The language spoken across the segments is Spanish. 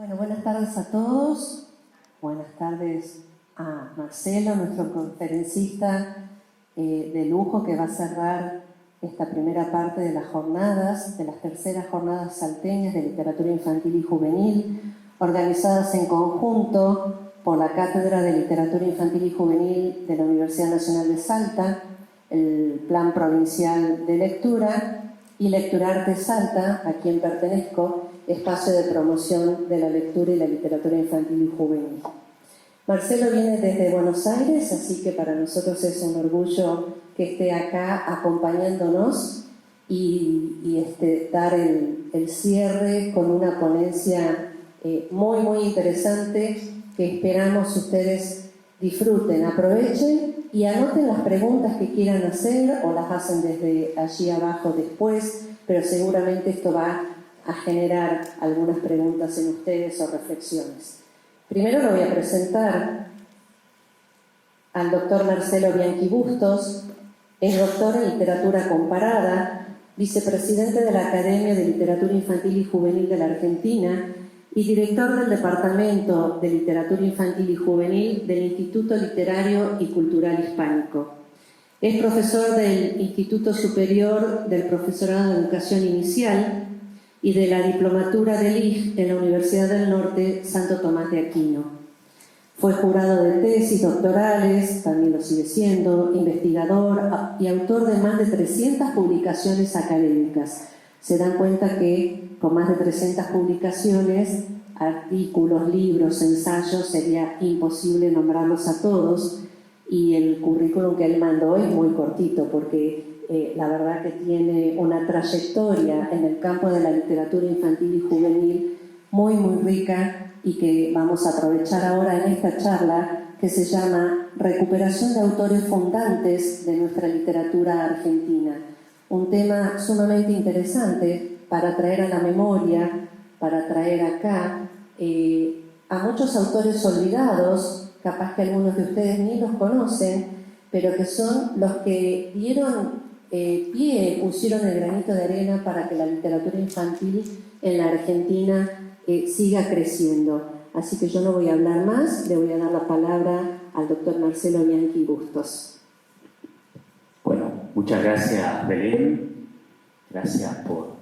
Bueno, buenas tardes a todos. Buenas tardes a Marcelo, nuestro conferencista de lujo, que va a cerrar esta primera parte de las jornadas, de las terceras jornadas salteñas de literatura infantil y juvenil, organizadas en conjunto por la Cátedra de Literatura Infantil y Juvenil de la Universidad Nacional de Salta, el Plan Provincial de Lectura y Lecturarte Salta, a quien pertenezco, espacio de promoción de la lectura y la literatura infantil y juvenil. Marcelo viene desde Buenos Aires, así que para nosotros es un orgullo que esté acá acompañándonos y dar el cierre con una ponencia muy interesante que esperamos ustedes disfruten, aprovechen y anoten las preguntas que quieran hacer o las hacen desde allí abajo después, pero seguramente esto va a generar algunas preguntas en ustedes o reflexiones. Primero lo voy a presentar al doctor Marcelo Bianchi Bustos. Es doctor en Literatura Comparada, vicepresidente de la Academia de Literatura Infantil y Juvenil de la Argentina y director del Departamento de Literatura Infantil y Juvenil del Instituto Literario y Cultural Hispánico. Es profesor del Instituto Superior del Profesorado de Educación Inicial y de la Diplomatura del IJ en la Universidad del Norte Santo Tomás de Aquino. Fue jurado de tesis doctorales, también lo sigue siendo, investigador y autor de más de 300 publicaciones académicas. Se dan cuenta que con más de 300 publicaciones, artículos, libros, ensayos, sería imposible nombrarlos a todos, y el currículum que él mandó es muy cortito porque la verdad que tiene una trayectoria en el campo de la literatura infantil y juvenil muy rica y que vamos a aprovechar ahora en esta charla que se llama Recuperación de autores fundantes de nuestra literatura argentina. Un tema sumamente interesante para traer a la memoria, para traer acá a muchos autores olvidados, capaz que algunos de ustedes ni los conocen, pero que son los que dieron pusieron el granito de arena para que la literatura infantil en la Argentina siga creciendo. Así que yo no voy a hablar más, le voy a dar la palabra al doctor Marcelo Bianchi Bustos. Bueno, muchas gracias, Belén. Gracias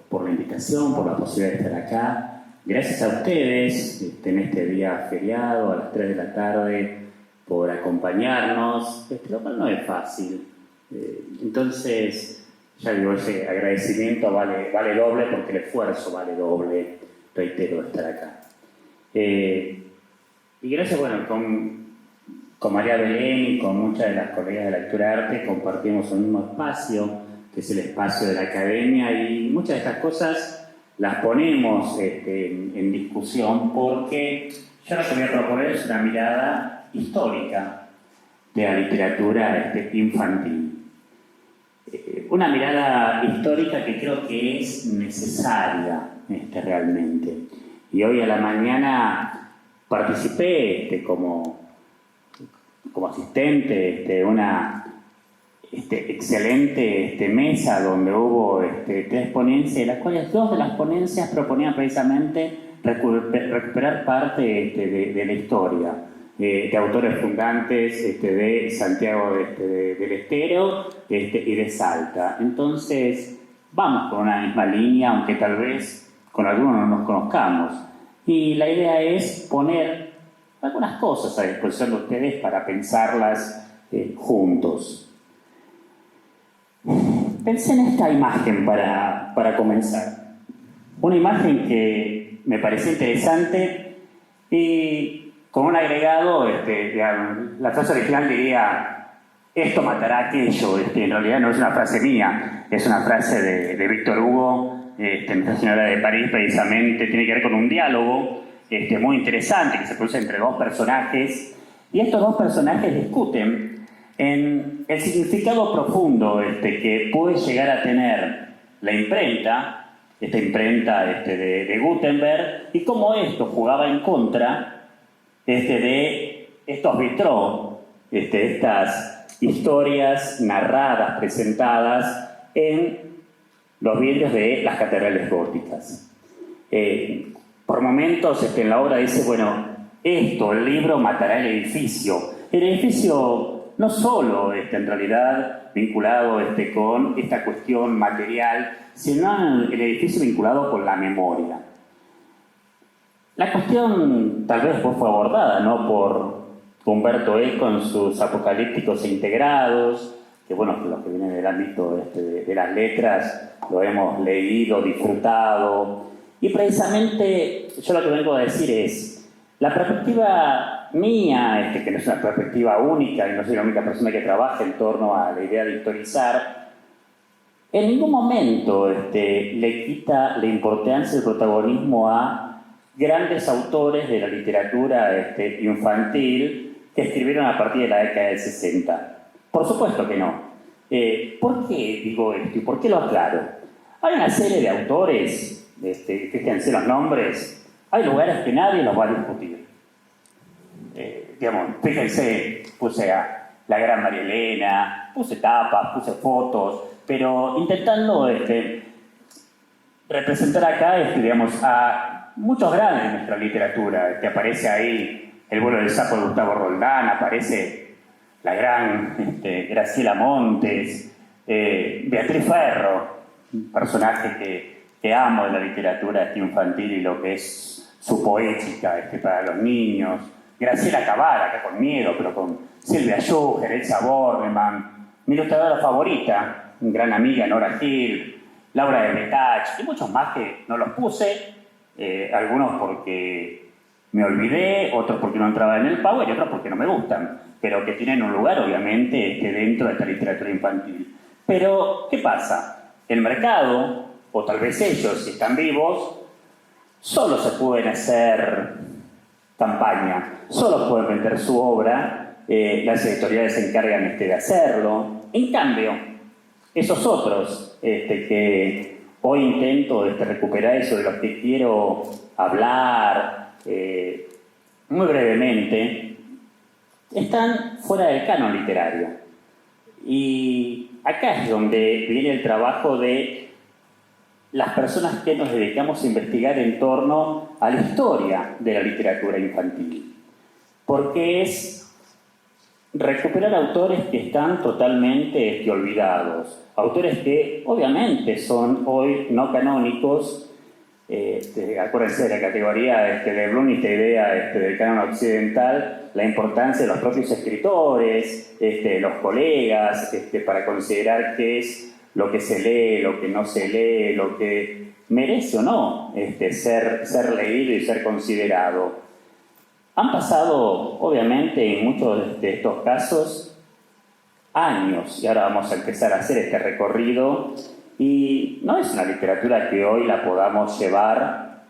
por la invitación, por la posibilidad de estar acá. Gracias a ustedes en este día feriado a las 3 de la tarde por acompañarnos, lo cual no es fácil. Entonces, ya digo, ese agradecimiento vale doble porque el esfuerzo vale doble, reitero, de estar acá. Y gracias, bueno, con María Belén y con muchas de las colegas de Lecturarte compartimos un mismo espacio, que es el espacio de la academia, y muchas de estas cosas las ponemos en discusión porque yo lo que voy a proponer es una mirada histórica de la literatura infantil. Una mirada histórica que creo que es necesaria realmente. Y hoy a la mañana participé como asistente de una excelente mesa donde hubo 3 ponencias, de las cuales 2 de las ponencias proponían precisamente recuperar parte de la historia. De autores fundantes de Santiago del Estero y de Salta. Entonces, vamos con una misma línea, aunque tal vez con algunos no nos conozcamos. Y la idea es poner algunas cosas a disposición de ustedes para pensarlas juntos. Pensé en esta imagen para comenzar. Una imagen que me pareció interesante y con un agregado, la frase original diría, esto matará a aquello. En realidad no es una frase mía, es una frase de Víctor Hugo, Nuestra Señora de París, precisamente, tiene que ver con un diálogo muy interesante que se produce entre 2 personajes, y estos 2 personajes discuten en el significado profundo que puede llegar a tener la imprenta, esta imprenta de Gutenberg, y cómo esto jugaba en contra de estos vitrós, estas historias narradas, presentadas en los vidrios de las catedrales góticas. por momentos en la obra dice, bueno, el libro matará el edificio. El edificio no solo en realidad vinculado con esta cuestión material, sino el edificio vinculado con la memoria. La cuestión tal vez fue abordada, ¿no?, por Humberto Eco en sus Apocalípticos e Integrados, que bueno, los que vienen del ámbito de las letras lo hemos leído, disfrutado, y precisamente yo lo que vengo a decir es, la perspectiva mía, que no es una perspectiva única y no soy la única persona que trabaja en torno a la idea de historizar, en ningún momento le quita la importancia y el protagonismo a grandes autores de la literatura infantil que escribieron a partir de la década del 60. Por supuesto que no. ¿Por qué digo esto y por qué lo aclaro? Hay una serie de autores, fíjense los nombres, hay lugares que nadie los va a discutir. Fíjense, puse a la gran María Elena, puse tapas, puse fotos, pero intentando representar acá, a muchos grandes de nuestra literatura. Aparece ahí El vuelo del sapo de Gustavo Roldán, aparece la gran Graciela Montes, Beatriz Ferro, un personaje que amo de la literatura infantil y lo que es su poética para los niños. Graciela Cabal, acá con miedo, pero con Silvia Schuger, Elsa Bornemann, mi ilustradora favorita, una gran amiga Nora Gil, Laura de Betach, y muchos más que no los puse, algunos porque me olvidé, otros porque no entraba en el Power y otros porque no me gustan, pero que tienen un lugar obviamente dentro de esta literatura infantil. Pero, ¿qué pasa? El mercado, o tal vez ellos, si están vivos, solo se pueden hacer campaña, solo pueden vender su obra, las editoriales se encargan de hacerlo. En cambio, esos otros que hoy intento recuperar eso de los que quiero hablar muy brevemente, están fuera del canon literario. Y acá es donde viene el trabajo de las personas que nos dedicamos a investigar en torno a la historia de la literatura infantil. Porque es recuperar autores que están totalmente olvidados. Autores que obviamente son hoy no canónicos. Acuérdense de la categoría de Bloom y esta idea del canon occidental, la importancia de los propios escritores, los colegas, para considerar qué es lo que se lee, lo que no se lee, lo que merece o no ser leído y ser considerado. Han pasado, obviamente, en muchos de estos casos, años, y ahora vamos a empezar a hacer este recorrido, y no es una literatura que hoy la podamos llevar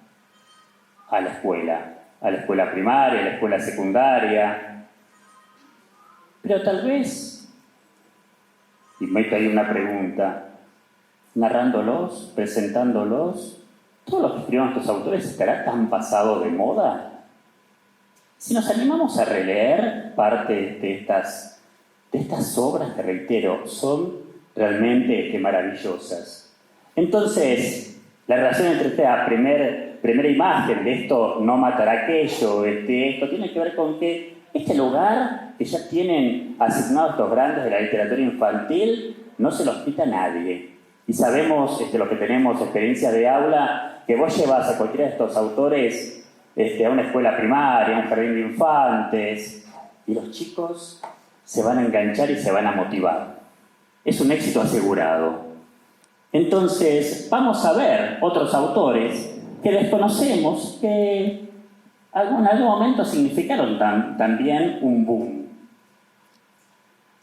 a la escuela primaria, a la escuela secundaria, pero tal vez, y meto ahí una pregunta, narrándolos, presentándolos, ¿todos los que escriban estos autores estará tan pasado de moda? Si nos animamos a releer parte de estas obras, que reitero, son realmente maravillosas. Entonces, la relación entre esta primera imagen de esto no matará aquello, esto tiene que ver con que este lugar que ya tienen asignado estos grandes de la literatura infantil no se los quita nadie. Y sabemos lo que tenemos, experiencia de aula, que vos llevas a cualquiera de estos autores a una escuela primaria, a un jardín de infantes, y los chicos se van a enganchar y se van a motivar. Es un éxito asegurado. Entonces, vamos a ver otros autores que desconocemos, que en algún momento significaron también un boom.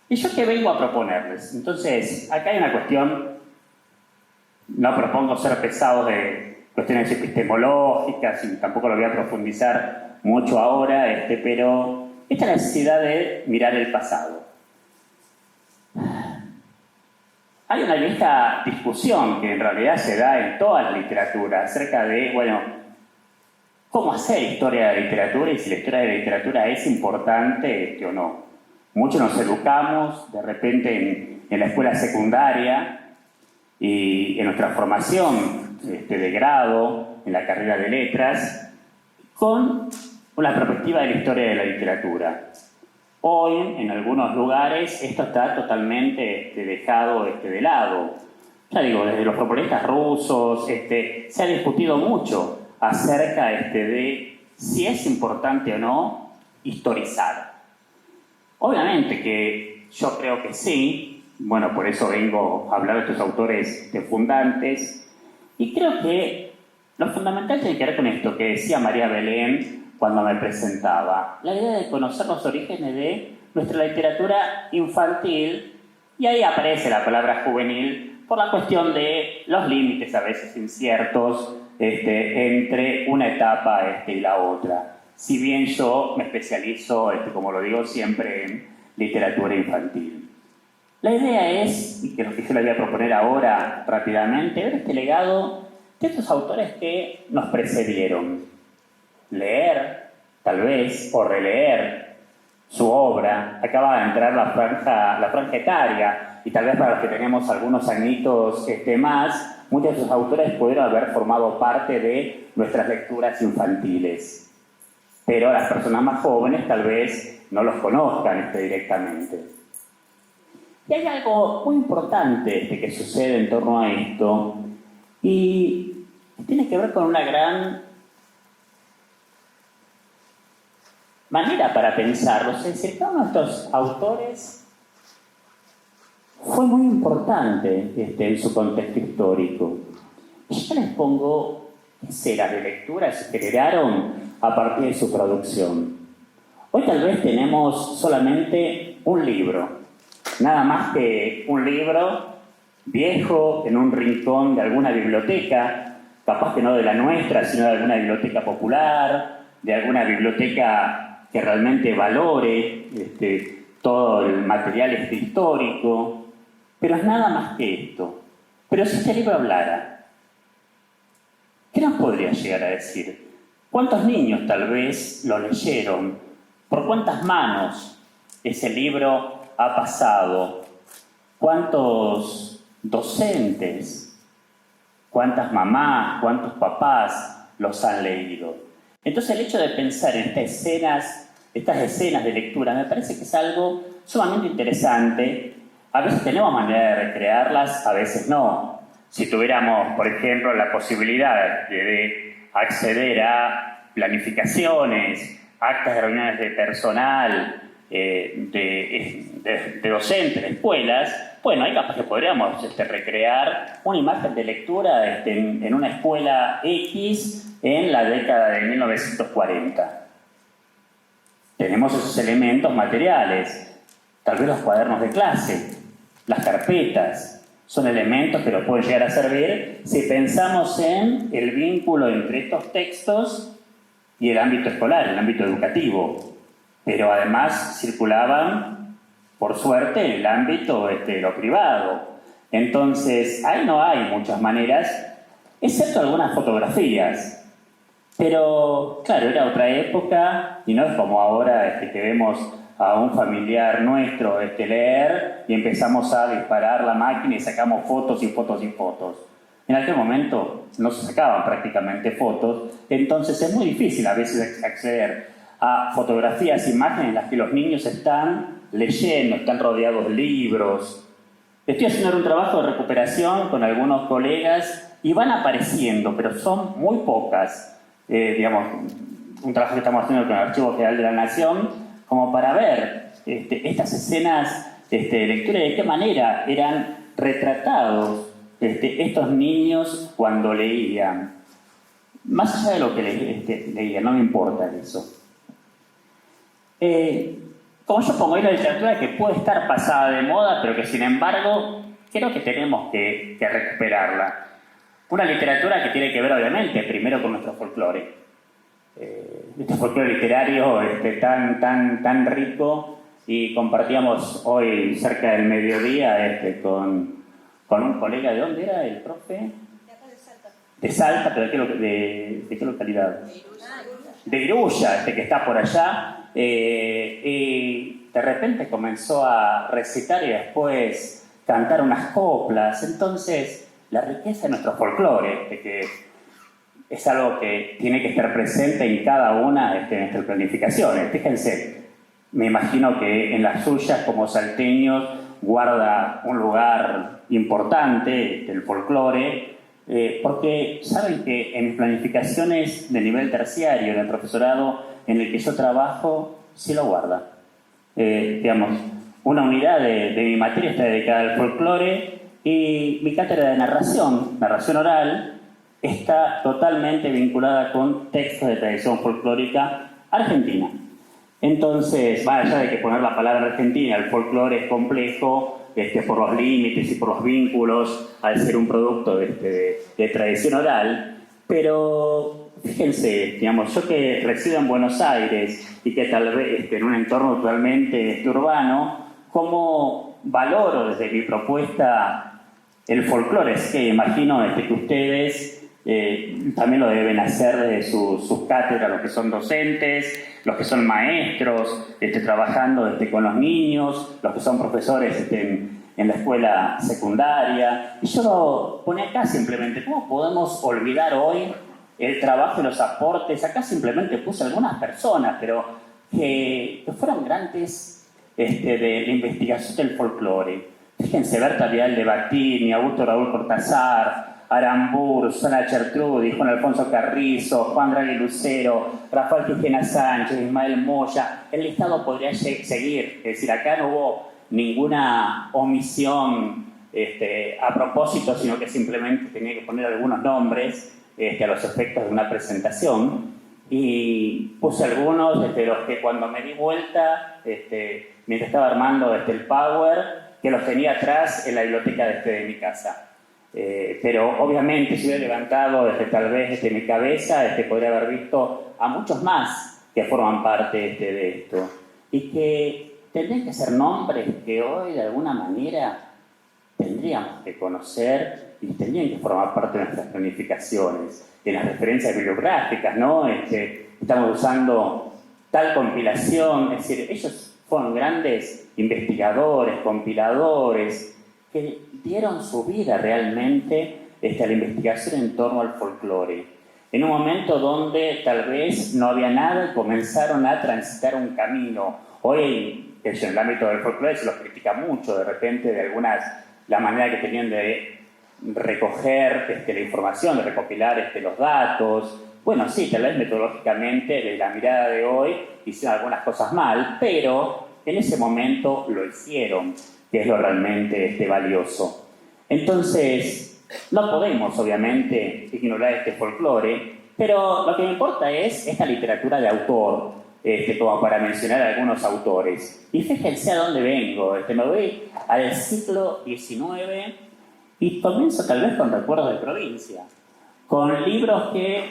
¿Y yo qué vengo a proponerles? Entonces, acá hay una cuestión, no propongo ser pesado de cuestiones epistemológicas y tampoco lo voy a profundizar mucho ahora, pero esta necesidad de mirar el pasado. Hay una vieja discusión que en realidad se da en toda la literatura acerca de, cómo hacer historia de la literatura y si la historia de la literatura es importante o no. Muchos nos educamos de repente en la escuela secundaria y en nuestra formación de grado, en la carrera de letras, con la perspectiva de la historia de la literatura. Hoy, en algunos lugares, esto está totalmente dejado de lado. Ya digo, desde los propagandistas rusos, se ha discutido mucho acerca de si es importante o no historizar. Obviamente que yo creo que sí, bueno, por eso vengo a hablar de estos autores fundantes, y creo que lo fundamental tiene que ver con esto que decía María Belén cuando me presentaba, la idea de conocer los orígenes de nuestra literatura infantil, y ahí aparece la palabra juvenil por la cuestión de los límites a veces inciertos entre una etapa y la otra. Si bien yo me especializo, como lo digo siempre, en literatura infantil. La idea es, y que lo que yo le voy a proponer ahora rápidamente, ver este legado de estos autores que nos precedieron. Leer, tal vez, o releer su obra. Acaba de entrar la franja etaria, y tal vez para los que tenemos algunos añitos más, muchos de sus autores pudieron haber formado parte de nuestras lecturas infantiles. Pero las personas más jóvenes tal vez no los conozcan directamente. Y hay algo muy importante que sucede en torno a esto, y tiene que ver con una gran manera para pensarlo. Es decir, cada uno de estos autores fue muy importante en su contexto histórico. Yo les pongo escenas de lectura que se generaron a partir de su producción. Hoy tal vez tenemos solamente un libro, nada más que un libro viejo en un rincón de alguna biblioteca, capaz que no de la nuestra, sino de alguna biblioteca popular, de alguna biblioteca que realmente valore todo el material histórico, pero es nada más que esto. Pero si este libro hablara, ¿qué nos podría llegar a decir? ¿Cuántos niños tal vez lo leyeron? ¿Por cuántas manos ese libro ha pasado? ¿Cuántos docentes? ¿Cuántas mamás? ¿Cuántos papás los han leído? Entonces el hecho de pensar en estas escenas de lectura me parece que es algo sumamente interesante. A veces tenemos manera de recrearlas, a veces no. Si tuviéramos, por ejemplo, la posibilidad de acceder a planificaciones, actas de reuniones de personal, de docentes, de escuelas, bueno, ahí capaz que podríamos recrear una imagen de lectura en una escuela X en la década de 1940. Tenemos esos elementos materiales, tal vez los cuadernos de clase, las carpetas, son elementos que nos pueden llegar a servir si pensamos en el vínculo entre estos textos y el ámbito escolar, el ámbito educativo. Pero además circulaban, por suerte, en el ámbito de lo privado. Entonces, ahí no hay muchas maneras, excepto algunas fotografías. Pero, claro, era otra época y no es como ahora que vemos a un familiar nuestro leer y empezamos a disparar la máquina y sacamos fotos y fotos y fotos. En aquel momento no se sacaban prácticamente fotos, entonces es muy difícil a veces acceder a fotografías, imágenes en las que los niños están leyendo, están rodeados de libros. Estoy haciendo un trabajo de recuperación con algunos colegas y van apareciendo, pero son muy pocas. Un trabajo que estamos haciendo con el Archivo General de la Nación, como para ver estas escenas de lectura y de qué manera eran retratados estos niños cuando leían. Más allá de lo que leían, no me importa eso. Como yo pongo, hay una literatura que puede estar pasada de moda, pero que sin embargo creo que tenemos que recuperarla. Una literatura que tiene que ver, obviamente, primero con nuestro folclore. Este folclore literario tan rico, y compartíamos hoy cerca del mediodía con un colega. ¿De dónde era el profe? De Salta, pero ¿de qué localidad? De Iruya, que está por allá. Y de repente comenzó a recitar y después cantar unas coplas. Entonces, la riqueza de nuestro folclore, que es algo que tiene que estar presente en cada una de nuestras planificaciones. Fíjense, me imagino que en las suyas como salteños guarda un lugar importante el folclore, porque saben que en planificaciones de nivel terciario, en el profesorado en el que yo trabajo, sí lo guarda. Digamos, una unidad de mi materia está dedicada al folclore y mi cátedra de narración oral, está totalmente vinculada con textos de tradición folclórica argentina. Entonces, más allá de que poner la palabra argentina, el folclore es complejo por los límites y por los vínculos al ser un producto de tradición oral, pero fíjense, digamos, yo que resido en Buenos Aires y que tal vez en un entorno totalmente urbano, ¿cómo valoro desde mi propuesta el folclore? Es que imagino que ustedes también lo deben hacer desde sus cátedras, los que son docentes, los que son maestros, trabajando con los niños, los que son profesores en la escuela secundaria. Y yo lo ponía acá simplemente, ¿cómo podemos olvidar hoy el trabajo y los aportes? Acá simplemente puse algunas personas, pero que fueron grandes de la investigación del folclore. Fíjense, Berta Vidal de Batini, Augusto Raúl Cortázar, Aramburu, Susana Chertrudi, Juan Alfonso Carrizo, Juan Draghi Lucero, Rafael Quijena Sánchez, Ismael Moya. El listado podría seguir. Es decir, acá no hubo ninguna omisión a propósito, sino que simplemente tenía que poner algunos nombres a los efectos de una presentación. Y puse algunos de los que cuando me di vuelta, mientras estaba armando el Power, que los tenía atrás en la biblioteca de mi casa. Pero obviamente si hubiera levantado tal vez mi cabeza, podría haber visto a muchos más que forman parte de esto y que tendrían que ser nombres que hoy de alguna manera tendríamos que conocer y tendrían que formar parte de nuestras planificaciones, en las referencias bibliográficas, ¿no? Estamos usando tal compilación, es decir, ellos fueron grandes investigadores, compiladores, que dieron su vida realmente a la investigación en torno al folclore. En un momento donde tal vez no había nada y comenzaron a transitar un camino. Hoy, en el ámbito del folclore se los critica mucho de repente de la manera que tenían de recoger la información, de recopilar los datos. Bueno, sí, tal vez metodológicamente, desde la mirada de hoy, hicieron algunas cosas mal, pero en ese momento lo hicieron, que es lo realmente valioso. Entonces, no podemos, obviamente, ignorar este folclore, pero lo que me importa es esta literatura de autor, como para mencionar algunos autores. Y fíjense a dónde vengo. Me voy al siglo XIX y comienzo tal vez con recuerdos de provincia, con libros que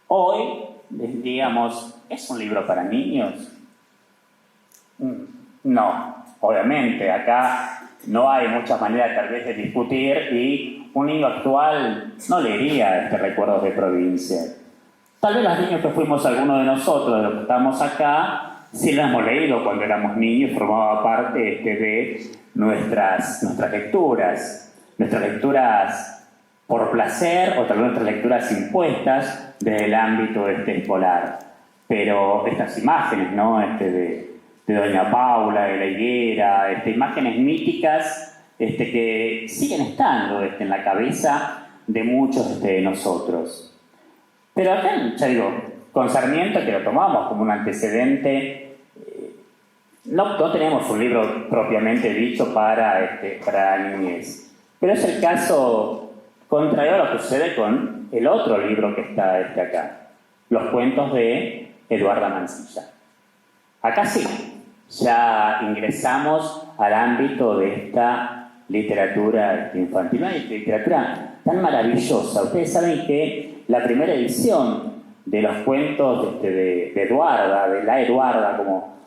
hoy, digamos, ¿es un libro para niños? No, obviamente, acá no hay muchas maneras tal vez de discutir y un niño actual no leería recuerdos de provincia. Tal vez los niños que fuimos algunos de nosotros, de los que estamos acá, sí lo hemos leído cuando éramos niños y formaba parte de nuestras lecturas por placer o tal vez nuestras lecturas impuestas desde el ámbito escolar. Pero estas imágenes, ¿no? De Doña Paula, de la higuera, imágenes míticas que siguen estando en la cabeza de muchos de nosotros. Pero acá, ya digo, con Sarmiento, que lo tomamos como un antecedente, no tenemos un libro propiamente dicho para la niñez. Pero es el caso contrario a lo que sucede con el otro libro que está acá, Los cuentos de Eduarda Mansilla. Acá sí, ya ingresamos al ámbito de esta literatura infantil, una literatura tan maravillosa. Ustedes saben que la primera edición de los cuentos de Eduarda, de la Eduarda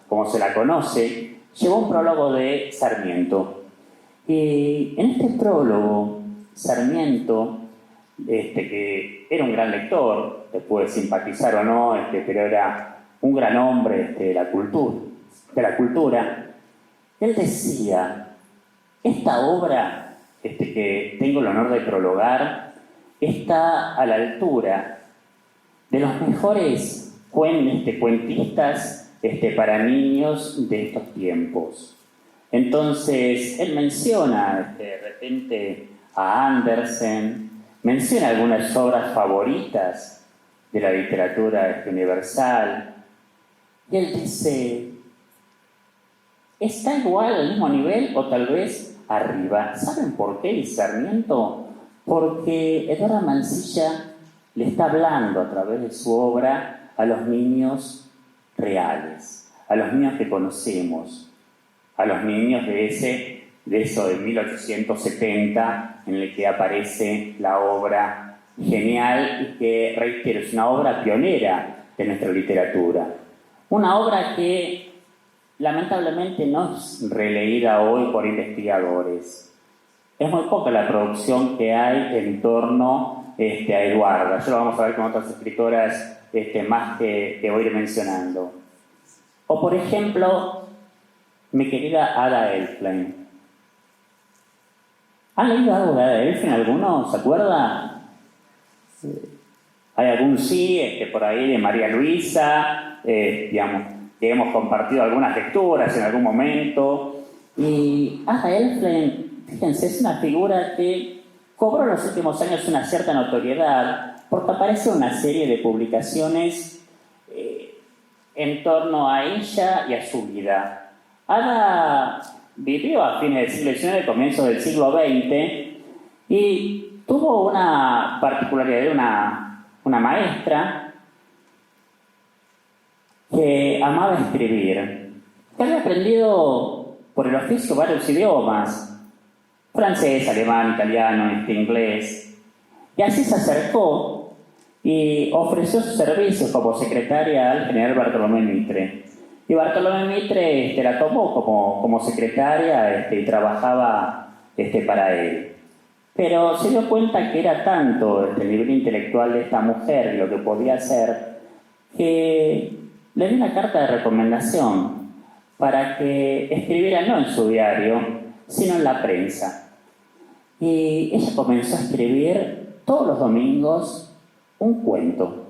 como se la conoce, llevó un prólogo de Sarmiento. Y en este prólogo, Sarmiento, que era un gran lector, te puede simpatizar o no, pero era un gran hombre de la cultura, él decía, esta obra que tengo el honor de prologar está a la altura de los mejores cuentistas para niños de estos tiempos. Entonces, él menciona de repente a Andersen, menciona algunas obras favoritas de la literatura universal, y él dice, está igual al mismo nivel o tal vez arriba. ¿Saben por qué, dice Sarmiento? Porque Eduardo Mansilla le está hablando a través de su obra a los niños reales, a los niños que conocemos, a los niños de 1870, en el que aparece la obra genial y que, reitero, es una obra pionera de nuestra literatura. Una obra que lamentablemente no es releída hoy por investigadores. Es muy poca la producción que hay en torno a Eduarda. Ya lo vamos a ver con otras escritoras más que voy a ir mencionando. O por ejemplo, mi querida Ada Elflein. ¿Han leído algo de Ada Elflein alguno? ¿Se acuerda? ¿Hay algún sí por ahí de María Luisa? Digamos, que hemos compartido algunas lecturas en algún momento. Y Ada Elflein, fíjense, es una figura que cobró en los últimos años una cierta notoriedad porque aparece una serie de publicaciones en torno a ella y a su vida. Ada vivió a fines del siglo XIX, comienzos del siglo XX, y tuvo una particularidad de una maestra que amaba escribir, que había aprendido por el oficio varios idiomas, francés, alemán, italiano, inglés, y así se acercó y ofreció sus servicios como secretaria al general Bartolomé Mitre. Y Bartolomé Mitre la tomó como secretaria y trabajaba para él. Pero se dio cuenta que era tanto el nivel intelectual de esta mujer y lo que podía hacer, que le dio una carta de recomendación para que escribiera no en su diario, sino en la prensa. Y ella comenzó a escribir todos los domingos un cuento.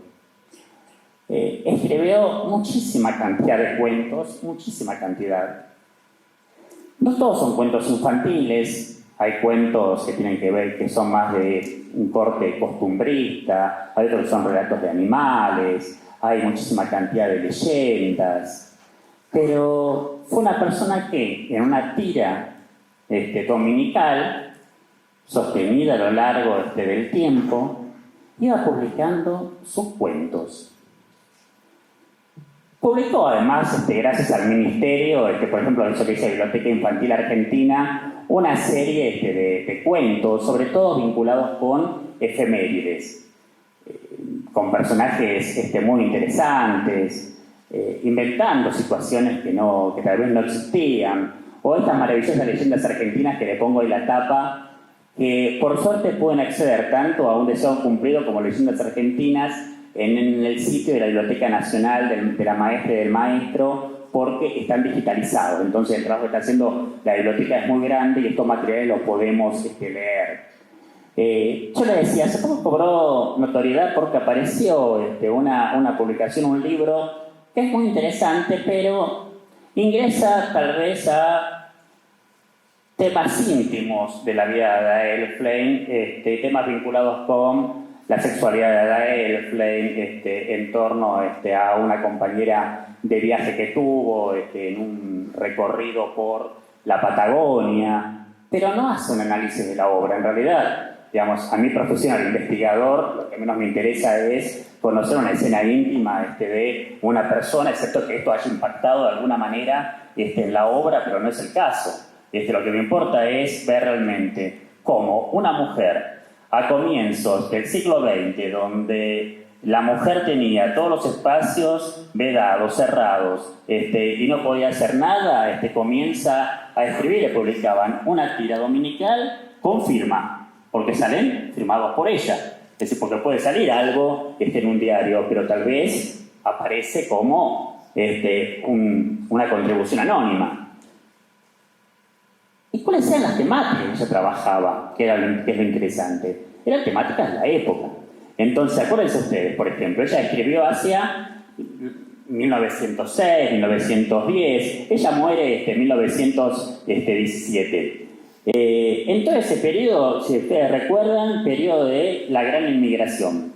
Escribió muchísima cantidad de cuentos, muchísima cantidad. No todos son cuentos infantiles, hay cuentos que tienen que ver, que son más de un corte costumbrista, hay otros que son relatos de animales, hay muchísima cantidad de leyendas. Pero fue una persona que en una tira dominical, sostenida a lo largo del tiempo, iba publicando sus cuentos. Publicó además, gracias al Ministerio, por ejemplo, eso que dice Biblioteca Infantil Argentina, una serie de cuentos, sobre todo vinculados con efemérides, con personajes muy interesantes, inventando situaciones que tal vez no existían, o estas maravillosas leyendas argentinas que le pongo ahí la tapa, que por suerte pueden acceder tanto a un deseo cumplido como leyendas argentinas en el sitio de la Biblioteca Nacional de la Maestra y del Maestro, porque están digitalizados. Entonces el trabajo que está haciendo la biblioteca es muy grande y estos materiales los podemos leer. Yo le decía, hace poco cobró notoriedad porque apareció una publicación, un libro que es muy interesante, pero ingresa tal vez a temas íntimos de la vida de Ada Elflein, temas vinculados con la sexualidad de Ada Elflein, en torno a una compañera de viaje que tuvo en un recorrido por la Patagonia, pero no hace un análisis de la obra. En realidad, digamos, a mi profesión de investigador, lo que menos me interesa es conocer una escena íntima de una persona, excepto que esto haya impactado de alguna manera en la obra, pero no es el caso. Lo que me importa es ver realmente cómo una mujer a comienzos del siglo XX, donde la mujer tenía todos los espacios vedados, cerrados, y no podía hacer nada, comienza a escribir. Le publicaban una tira dominical con firma, porque salen firmados por ella. Es decir, porque puede salir algo en un diario, pero tal vez aparece como una contribución anónima. ¿Y cuáles eran las temáticas que ella trabajaba? Que es lo interesante. Eran temáticas de la época. Entonces, acuérdense ustedes, por ejemplo, ella escribió hacia 1906, 1910, ella muere en 1917. En todo ese periodo, si ustedes recuerdan, periodo de la gran inmigración,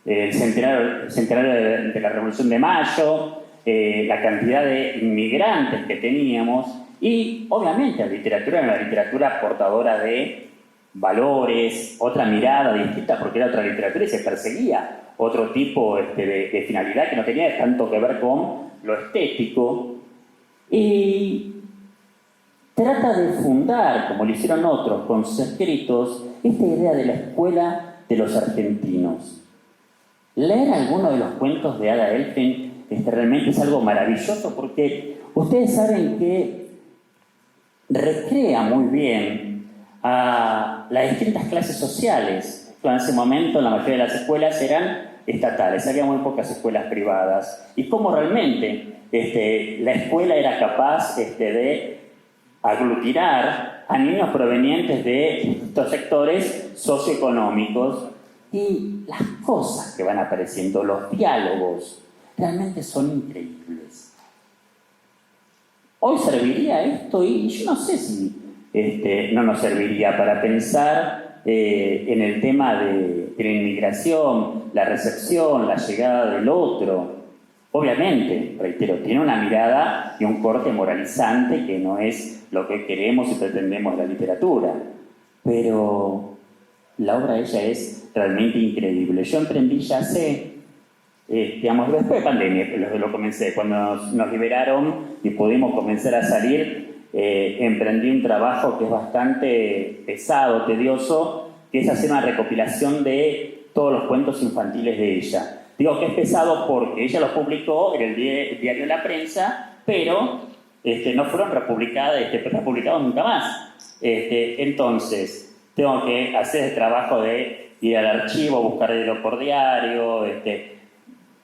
el centenario de la Revolución de Mayo, la cantidad de inmigrantes que teníamos y obviamente la literatura era una literatura portadora de valores, otra mirada distinta porque era otra literatura y se perseguía otro tipo de finalidad que no tenía tanto que ver con lo estético. Y trata de fundar, como lo hicieron otros con sus escritos, esta idea de la escuela de los argentinos. Leer alguno de los cuentos de Ada Elfin realmente es algo maravilloso porque ustedes saben que recrea muy bien a las distintas clases sociales. En ese momento la mayoría de las escuelas eran estatales, había muy pocas escuelas privadas. Y cómo realmente la escuela era capaz de aglutinar a niños provenientes de estos sectores socioeconómicos. Y las cosas que van apareciendo, los diálogos, realmente son increíbles. Hoy serviría esto y yo no sé si no nos serviría para pensar en el tema de la inmigración, la recepción, la llegada del otro. Obviamente, reitero, tiene una mirada y un corte moralizante que no es lo que queremos y pretendemos de la literatura. Pero la obra de ella es realmente increíble. Yo emprendí ya hace, después de pandemia, lo comencé, cuando nos liberaron y pudimos comenzar a salir, emprendí un trabajo que es bastante pesado, tedioso, que es hacer una recopilación de todos los cuentos infantiles de ella. Digo que es pesado porque ella los publicó en el diario La Prensa, pero no fueron republicados nunca más. Entonces, tengo que hacer el trabajo de ir al archivo, buscar diario por diario.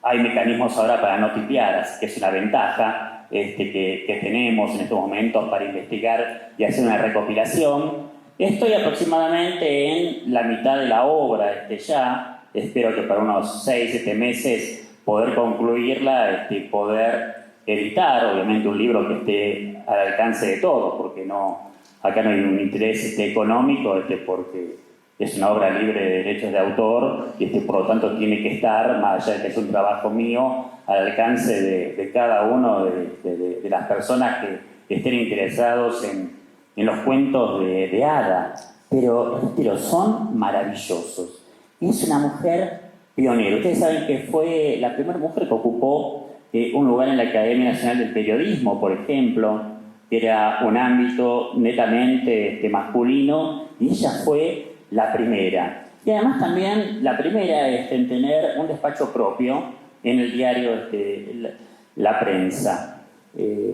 Hay mecanismos ahora para no tipear, así que es una ventaja que tenemos en estos momentos para investigar y hacer una recopilación. Estoy aproximadamente en la mitad de la obra ya. Espero que para unos 6-7 meses poder concluirla y poder editar, obviamente, un libro que esté al alcance de todos, porque acá no hay un interés económico, porque es una obra libre de derechos de autor y por lo tanto tiene que estar, más allá de que es un trabajo mío, al alcance de cada uno de las personas que estén interesados en los cuentos de Ada. Pero son maravillosos. Es una mujer pionera. Ustedes saben que fue la primera mujer que ocupó un lugar en la Academia Nacional del Periodismo, por ejemplo, que era un ámbito netamente masculino, y ella fue la primera. Y además también la primera en tener un despacho propio en el diario La Prensa.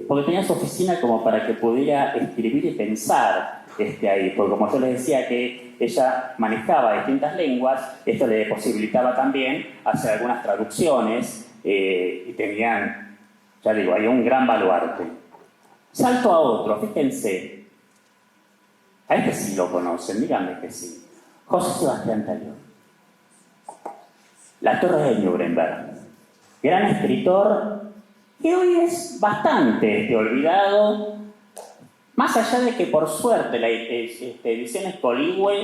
Porque tenía su oficina como para que pudiera escribir y pensar ahí. Porque como yo les decía que ella manejaba distintas lenguas, esto le posibilitaba también hacer algunas traducciones y tenían, ya digo, hay un gran baluarte. Salto a otro, fíjense. A este sí lo conocen, díganme que sí. José Sebastián Taylor. La Torre de Nuremberg. Gran escritor que hoy es bastante olvidado, más allá de que por suerte la Ediciones Coligüe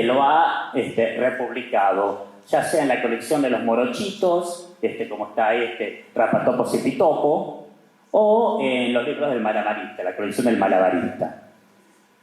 lo ha republicado, ya sea en la colección de los morochitos, como está ahí Rapatopos y Pitopo, o en los libros del malabarista, la colección del malabarista.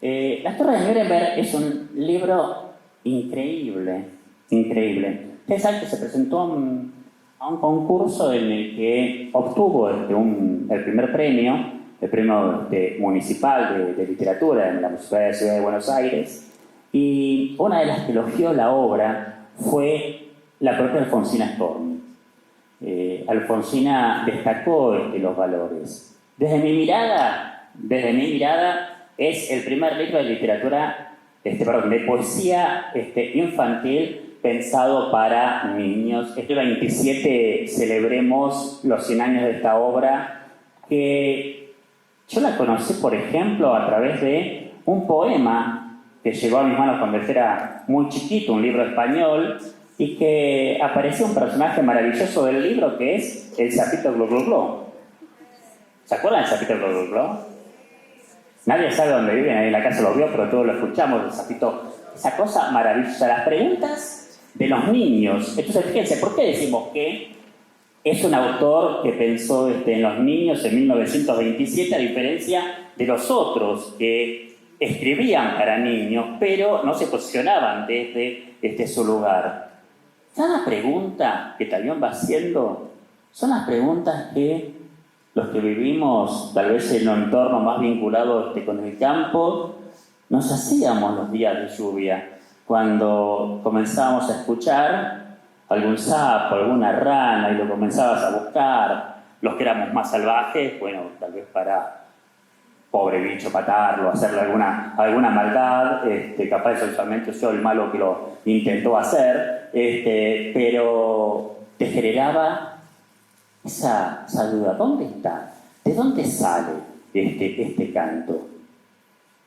La Torre de Nuremberg es un libro increíble, increíble. Ustedes saben que se presentó a un concurso en el que obtuvo el primer premio, el premio municipal de literatura en la Municipalidad de Ciudad de Buenos Aires, y una de las que elogió la obra fue la propia Alfonsina Storni. Alfonsina destacó los valores. Desde mi mirada, es el primer libro de literatura, de poesía infantil pensado para niños. Este 27 celebremos los 100 años de esta obra, que yo la conocí, por ejemplo, a través de un poema que llegó a mis manos cuando yo era muy chiquito, un libro español, y que apareció un personaje maravilloso del libro que es el sapito Glu Glu Glu. ¿Se acuerdan del sapito Glu Glu Glu? Nadie sabe dónde viven, ahí en la casa lo vio, pero todos lo escuchamos, el sapito. Esa cosa maravillosa, las preguntas de los niños. Entonces, fíjense, ¿por qué decimos que es un autor que pensó en los niños en 1927, a diferencia de los otros que escribían para niños, pero no se posicionaban desde su lugar? Cada pregunta que Tabión va haciendo son las preguntas que los que vivimos tal vez en un entorno más vinculado con el campo nos hacíamos los días de lluvia, cuando comenzábamos a escuchar algún sapo, alguna rana, y lo comenzabas a buscar. Los que éramos más salvajes, bueno, tal vez para pobre bicho, matarlo, hacerle alguna maldad, capaz solamente yo el malo que lo intentó hacer, pero te generaba esa duda. ¿Dónde está? ¿De dónde sale este canto?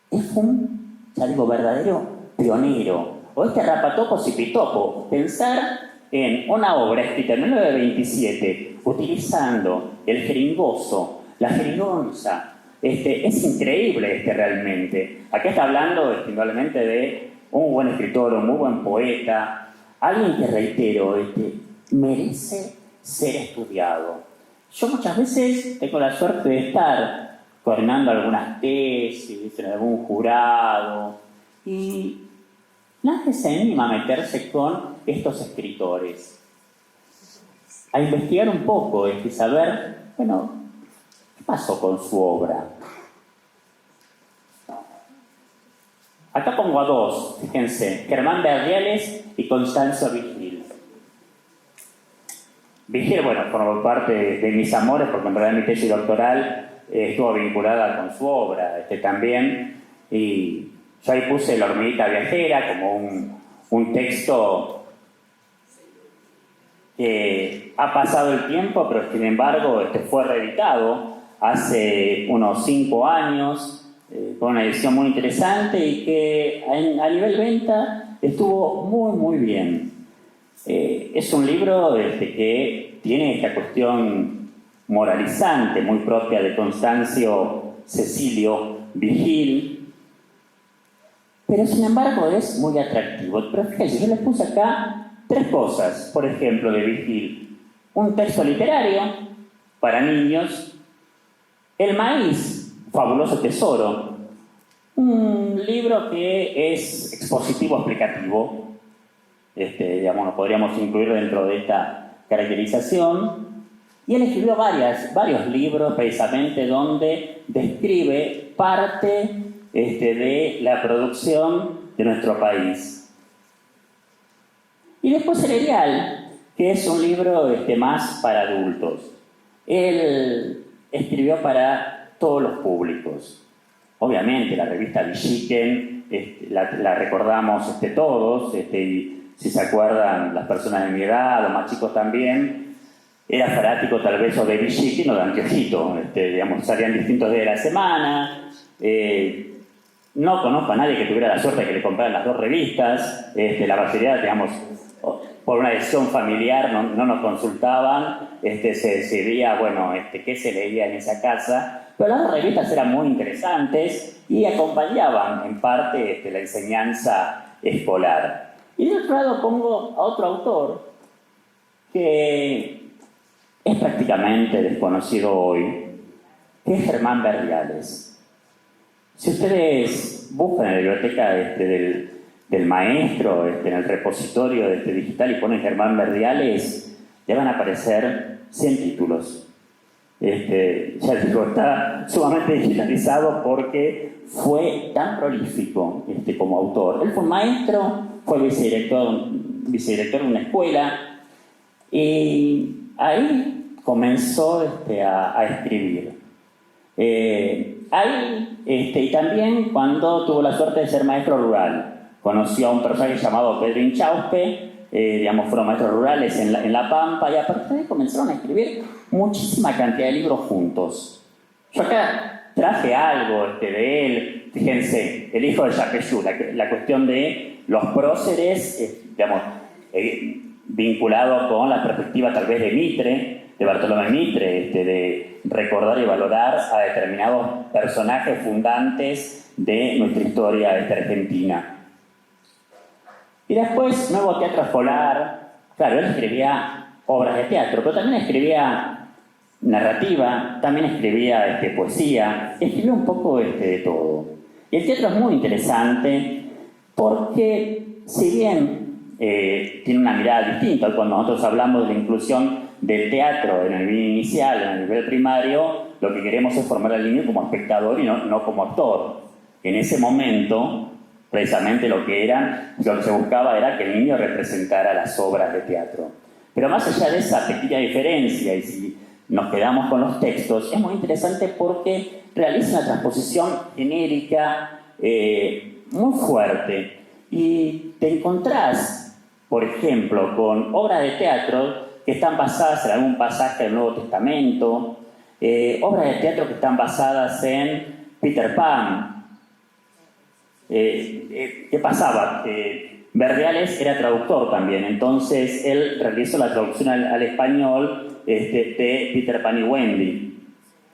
Es un, ya digo, verdadero pionero. O Rapatopo Cipitopo, pensar en una obra escrita en 1927, utilizando el jeringoso, la jerigonza. Es increíble realmente. Acá está hablando indudablemente de un buen escritor, un muy buen poeta, alguien que, reitero, merece ser estudiado. Yo muchas veces tengo la suerte de estar coordinando algunas tesis en algún jurado y nadie se anima a meterse con estos escritores, a investigar un poco y saber, bueno, ¿qué pasó con su obra? Acá pongo a dos, fíjense, Germán Verdiales y Constancio Vigil. Vigil, bueno, formó parte de mis amores, porque en realidad mi tesis doctoral estuvo vinculada con su obra también, y yo ahí puse La hormiguita viajera como un texto que ha pasado el tiempo, pero sin embargo fue reeditado hace unos 5 años, con una edición muy interesante y que a nivel venta estuvo muy, muy bien. Es un libro que tiene esta cuestión moralizante muy propia de Constancio Cecilio Vigil, pero sin embargo es muy atractivo. Pero fíjense, yo les puse acá 3 cosas, por ejemplo, de Vigil. Un texto literario para niños, El maíz, fabuloso tesoro, un libro que es expositivo explicativo, digamos, lo podríamos incluir dentro de esta caracterización, y él escribió varios libros precisamente donde describe parte de la producción de nuestro país. Y después El Erial, que es un libro más para adultos. Él escribió para todos los públicos. Obviamente la revista Villiquen la recordamos todos, y si se acuerdan las personas de mi edad, los más chicos también, era fanático tal vez o de Villiquen o de Anteojito, digamos, salían distintos días de la semana. No conozco a nadie que tuviera la suerte de que le compraran las 2 revistas, la mayoría, digamos, por una decisión familiar no nos consultaban, se decidía, bueno, qué se leía en esa casa, pero las 2 revistas eran muy interesantes y acompañaban en parte la enseñanza escolar. Y de otro lado pongo a otro autor que es prácticamente desconocido hoy, que es Germán Verdiales. Si ustedes buscan en la biblioteca del maestro, en el repositorio digital, y ponen Germán Verdiales, le van a aparecer 100 títulos. Ya digo, está sumamente digitalizado porque fue tan prolífico como autor. Él fue maestro, fue vicedirector de una escuela, y ahí comenzó a escribir. Y también cuando tuvo la suerte de ser maestro rural, conoció a un personaje llamado Pedro Inchauspe, digamos, fueron maestros rurales en La Pampa, y a partir de ahí comenzaron a escribir muchísima cantidad de libros juntos. Yo acá traje algo de él, fíjense, El hijo de Yapeyú, la cuestión de los próceres, digamos, vinculado con la perspectiva tal vez de Mitre, de Bartolomé Mitre, de recordar y valorar a determinados personajes fundantes de nuestra historia argentina. Y después, nuevo teatro escolar. Claro, él escribía obras de teatro, pero también escribía narrativa, también escribía poesía, escribía un poco de todo. Y el teatro es muy interesante porque, si bien tiene una mirada distinta, cuando nosotros hablamos de la inclusión del teatro en el nivel inicial, en el nivel primario, lo que queremos es formar al niño como espectador y no como actor. En ese momento, precisamente lo que se buscaba era que el niño representara las obras de teatro. Pero más allá de esa pequeña diferencia, y si nos quedamos con los textos, es muy interesante porque realiza una transposición genérica muy fuerte. Y te encontrás, por ejemplo, con obras de teatro que están basadas en algún pasaje del Nuevo Testamento, obras de teatro que están basadas en Peter Pan. ¿Qué pasaba? Verdiales era traductor también, entonces él realizó la traducción al español de Peter Pan y Wendy,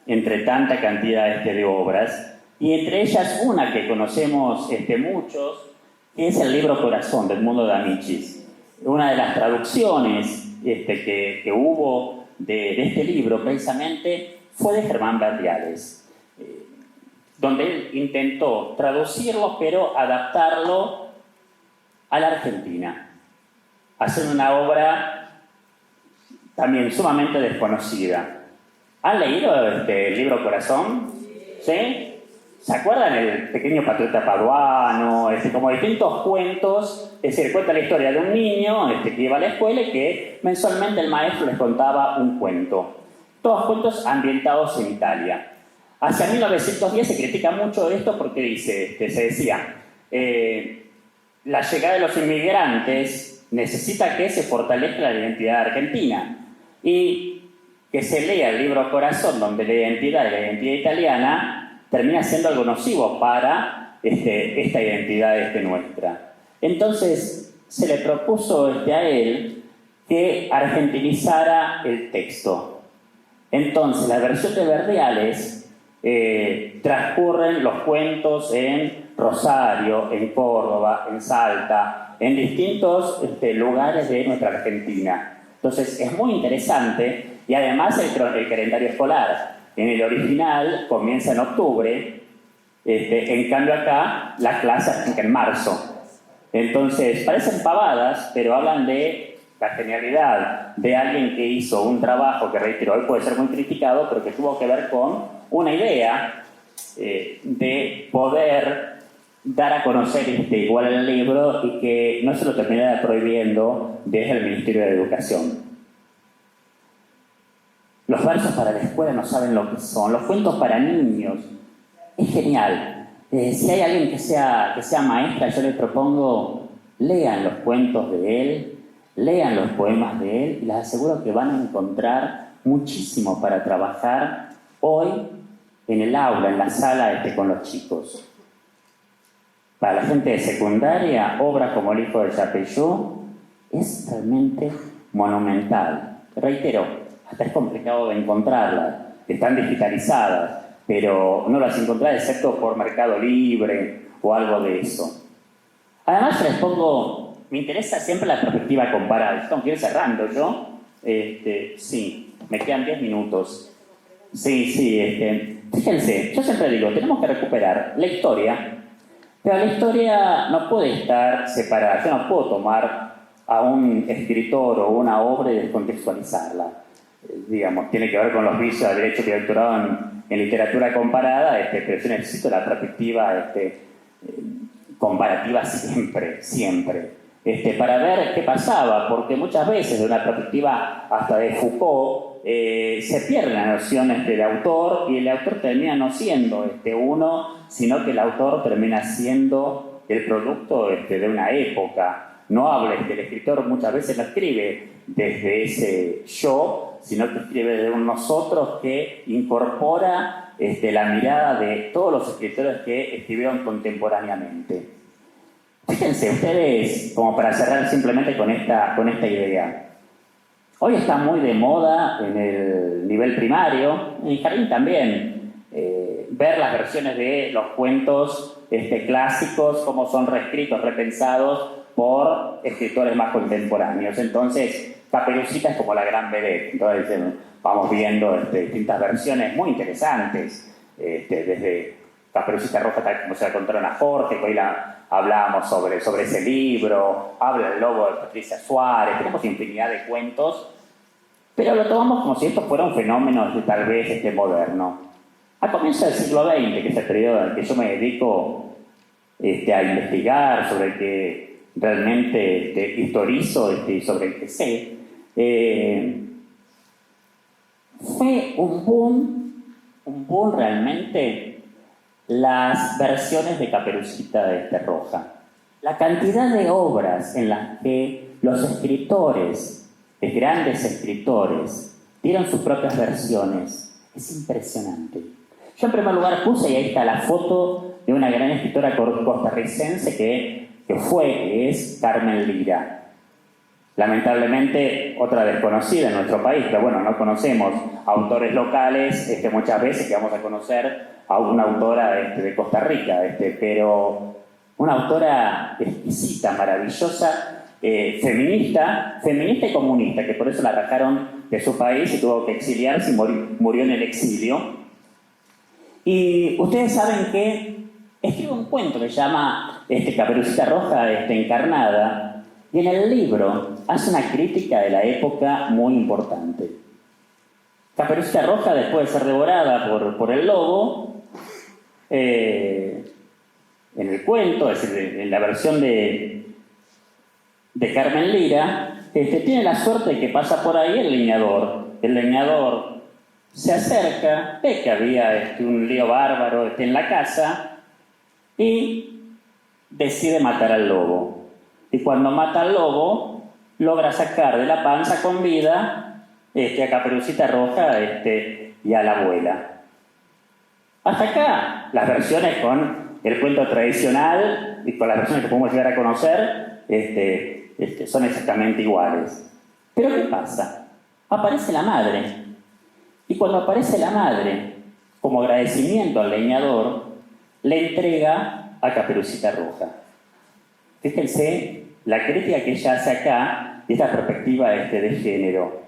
entre tanta cantidad de obras, y entre ellas una que conocemos muchos, que es el libro Corazón, del Mundo de Amichis. Una de las traducciones que hubo de este libro, precisamente, fue de Germán Verdiales, donde él intentó traducirlo, pero adaptarlo a la Argentina. Hacer una obra también sumamente desconocida. ¿Han leído el libro Corazón? ¿Sí? ¿Se acuerdan el pequeño patriota paduano? Como distintos cuentos. Es decir, cuenta la historia de un niño que iba a la escuela y que mensualmente el maestro les contaba un cuento. Todos cuentos ambientados en Italia. Hacia 1910 se critica mucho esto porque se decía, la llegada de los inmigrantes necesita que se fortalezca la identidad argentina y que se lea el libro Corazón, donde la identidad italiana termina siendo algo nocivo para esta identidad nuestra. Entonces se le propuso a él que argentinizara el texto. Entonces la versión de Verdiales transcurren los cuentos en Rosario, en Córdoba, en Salta, en distintos lugares de nuestra Argentina. Entonces es muy interesante y además el calendario escolar en el original comienza en octubre, en cambio acá las clases arrancan en marzo. Entonces parecen pavadas, pero hablan de la genialidad de alguien que hizo un trabajo que, reitero, hoy puede ser muy criticado, pero que tuvo que ver con una idea de poder dar a conocer igual el libro y que no se lo terminara prohibiendo desde el Ministerio de Educación. Los versos para la escuela no saben lo que son, los cuentos para niños, es genial. Si hay alguien que sea maestra, yo les propongo, lean los cuentos de él, lean los poemas de él y les aseguro que van a encontrar muchísimo para trabajar hoy en el aula, en la sala con los chicos. Para la gente de secundaria, obras como El hijo de Yapeyú es realmente monumental. Reitero, hasta es complicado de encontrarlas, están digitalizadas, pero no las encontrás excepto por Mercado Libre o algo de eso. Además les pongo, me interesa siempre la perspectiva comparada. Tengo que ir cerrando yo. Sí, me quedan 10 minutos. Sí, fíjense, yo siempre digo, tenemos que recuperar la historia, pero la historia no puede estar separada. Yo no puedo tomar a un escritor o una obra y descontextualizarla. Digamos, tiene que ver con los vicios del derecho de doctorado en literatura comparada, pero yo necesito la perspectiva comparativa siempre. Para ver qué pasaba, porque muchas veces de una perspectiva hasta de Foucault se pierden las nociones del autor y el autor termina no siendo uno, sino que el autor termina siendo el producto de una época. No habla, el escritor muchas veces no escribe desde ese yo, sino que escribe desde un nosotros que incorpora la mirada de todos los escritores que escribieron contemporáneamente. Fíjense ustedes, como para cerrar simplemente con esta idea. Hoy está muy de moda en el nivel primario, en el jardín también, ver las versiones de los cuentos clásicos, cómo son reescritos, repensados por escritores más contemporáneos. Entonces, Caperucita es como la gran vedette. Entonces, vamos viendo distintas versiones muy interesantes, desde Caperucita Roja, tal como se la contaron a Jorge, que hoy hablábamos sobre ese libro, habla el lobo de Patricia Suárez, tenemos infinidad de cuentos, pero lo tomamos como si esto fuera un fenómeno tal vez moderno. A comienzos del siglo XX, que es el periodo en el que yo me dedico a investigar, sobre el que realmente historizo y sobre el que sé, fue un boom realmente las versiones de Caperucita Roja. La cantidad de obras en las que los escritores, grandes escritores, dieron sus propias versiones es impresionante. Yo en primer lugar puse, y ahí está la foto de una gran escritora costarricense que es Carmen Lira. Lamentablemente, otra desconocida en nuestro país, pero bueno, no conocemos autores locales muchas veces, que vamos a conocer a una autora de Costa Rica, pero una autora exquisita, maravillosa, feminista y comunista, que por eso la rajaron de su país y tuvo que exiliarse y murió en el exilio. Y ustedes saben que escribe un cuento que se llama Caperucita Roja Encarnada, y en el libro hace una crítica de la época muy importante. Caperucita Roja, después de ser devorada por el lobo, en el cuento, es decir, en la versión de Carmen Lira, tiene la suerte de que pasa por ahí el leñador. El leñador se acerca, ve que había un lío bárbaro en la casa y decide matar al lobo. Y cuando mata al lobo, logra sacar de la panza con vida a Caperucita Roja y a la abuela. Hasta acá, las versiones con el cuento tradicional y con las versiones que podemos llegar a conocer son exactamente iguales. Pero ¿qué pasa? Aparece la madre. Y cuando aparece la madre, como agradecimiento al leñador, le entrega a Caperucita Roja. Fíjense la crítica que ella hace acá de esta perspectiva de género.